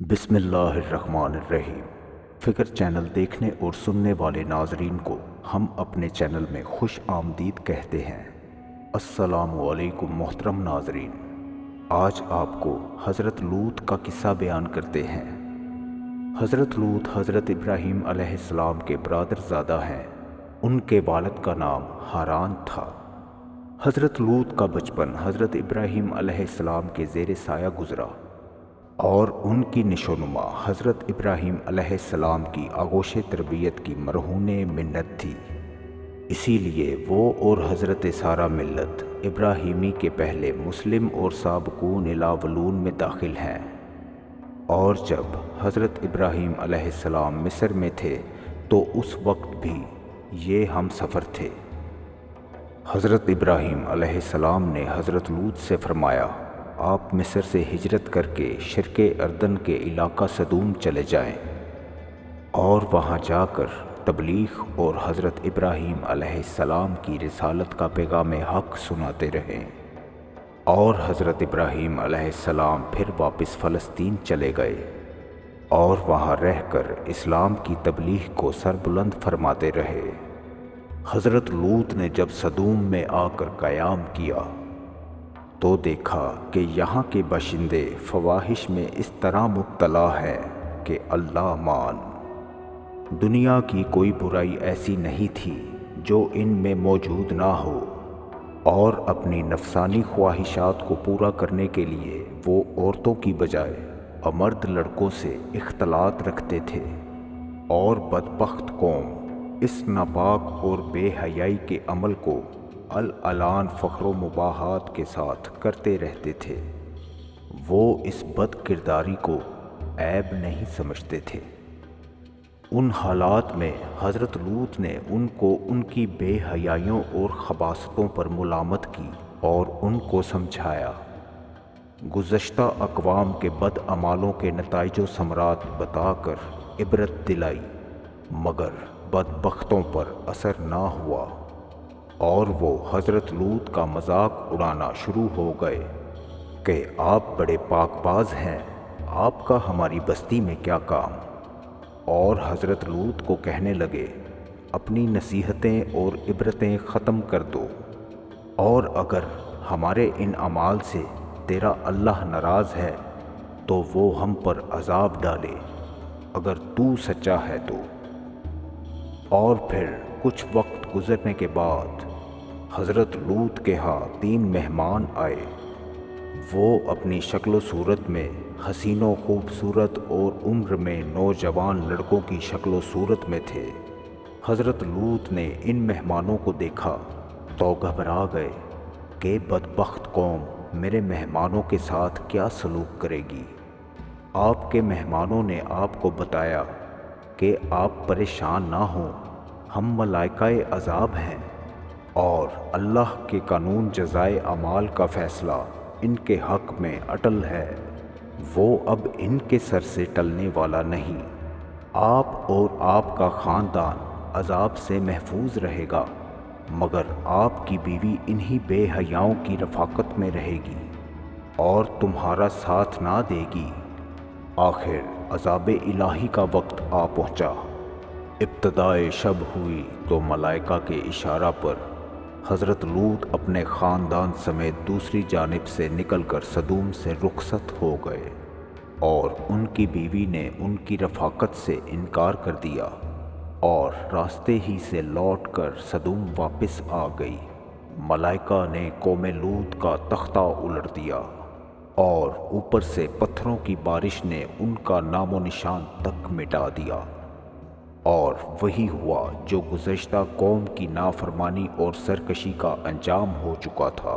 بسم اللہ الرحمن الرحیم۔ فکر چینل دیکھنے اور سننے والے ناظرین کو ہم اپنے چینل میں خوش آمدید کہتے ہیں۔ السلام علیکم محترم ناظرین، آج آپ کو حضرت لوط کا قصہ بیان کرتے ہیں۔ حضرت لوط حضرت ابراہیم علیہ السلام کے برادر زادہ ہیں۔ ان کے والد کا نام ہاران تھا۔ حضرت لوط کا بچپن حضرت ابراہیم علیہ السلام کے زیر سایہ گزرا اور ان کی نشوونما حضرت ابراہیم علیہ السلام کی آغوش تربیت کی مرہون منت تھی۔ اسی لیے وہ اور حضرت سارہ ملت ابراہیمی کے پہلے مسلم اور سابقون الاولون میں داخل ہیں۔ اور جب حضرت ابراہیم علیہ السلام مصر میں تھے تو اس وقت بھی یہ ہم سفر تھے۔ حضرت ابراہیم علیہ السلام نے حضرت لوط سے فرمایا، آپ مصر سے ہجرت کر کے شرق اردن کے علاقہ سدوم چلے جائیں اور وہاں جا کر تبلیغ اور حضرت ابراہیم علیہ السلام کی رسالت کا پیغام حق سناتے رہیں۔ اور حضرت ابراہیم علیہ السلام پھر واپس فلسطین چلے گئے اور وہاں رہ کر اسلام کی تبلیغ کو سربلند فرماتے رہے۔ حضرت لوط نے جب سدوم میں آ کر قیام کیا تو دیکھا کہ یہاں کے باشندے فواحش میں اس طرح مبتلا ہیں کہ اللہ مان، دنیا کی کوئی برائی ایسی نہیں تھی جو ان میں موجود نہ ہو، اور اپنی نفسانی خواہشات کو پورا کرنے کے لیے وہ عورتوں کی بجائے امرد لڑکوں سے اختلاط رکھتے تھے۔ اور بدبخت قوم اس ناپاک اور بے حیائی کے عمل کو العلان فخر و مباحات کے ساتھ کرتے رہتے تھے۔ وہ اس بد کرداری کو عیب نہیں سمجھتے تھے۔ ان حالات میں حضرت لوط نے ان کو ان کی بے حیائیوں اور خباثتوں پر ملامت کی اور ان کو سمجھایا، گزشتہ اقوام کے بد اعمالوں کے نتائج و ثمرات بتا کر عبرت دلائی، مگر بدبختوں پر اثر نہ ہوا، اور وہ حضرت لوط کا مذاق اڑانا شروع ہو گئے کہ آپ بڑے پاک باز ہیں، آپ کا ہماری بستی میں کیا کام؟ اور حضرت لوط کو کہنے لگے، اپنی نصیحتیں اور عبرتیں ختم کر دو، اور اگر ہمارے ان اعمال سے تیرا اللہ ناراض ہے تو وہ ہم پر عذاب ڈالے، اگر تو سچا ہے تو۔ اور پھر کچھ وقت گزرنے کے بعد حضرت لوط کے ہاں 3 مہمان آئے۔ وہ اپنی شکل و صورت میں حسین و خوبصورت اور عمر میں نوجوان لڑکوں کی شکل و صورت میں تھے۔ حضرت لوط نے ان مہمانوں کو دیکھا تو گھبرا گئے کہ بدبخت قوم میرے مہمانوں کے ساتھ کیا سلوک کرے گی۔ آپ کے مہمانوں نے آپ کو بتایا کہ آپ پریشان نہ ہوں، ہم ملائکہ عذاب ہیں، اور اللہ کے قانون جزائے اعمال کا فیصلہ ان کے حق میں اٹل ہے، وہ اب ان کے سر سے ٹلنے والا نہیں۔ آپ اور آپ کا خاندان عذاب سے محفوظ رہے گا، مگر آپ کی بیوی انہی بے حیاؤں کی رفاقت میں رہے گی اور تمہارا ساتھ نہ دے گی۔ آخر عذاب الہی کا وقت آ پہنچا۔ ابتدائے شب ہوئی تو ملائکہ کے اشارہ پر حضرت لوط اپنے خاندان سمیت دوسری جانب سے نکل کر سدوم سے رخصت ہو گئے، اور ان کی بیوی نے ان کی رفاقت سے انکار کر دیا اور راستے ہی سے لوٹ کر سدوم واپس آ گئی۔ ملائکہ نے قوم لوط کا تختہ الٹ دیا اور اوپر سے پتھروں کی بارش نے ان کا نام و نشان تک مٹا دیا، اور وہی ہوا جو گزشتہ قوم کی نافرمانی اور سرکشی کا انجام ہو چکا تھا۔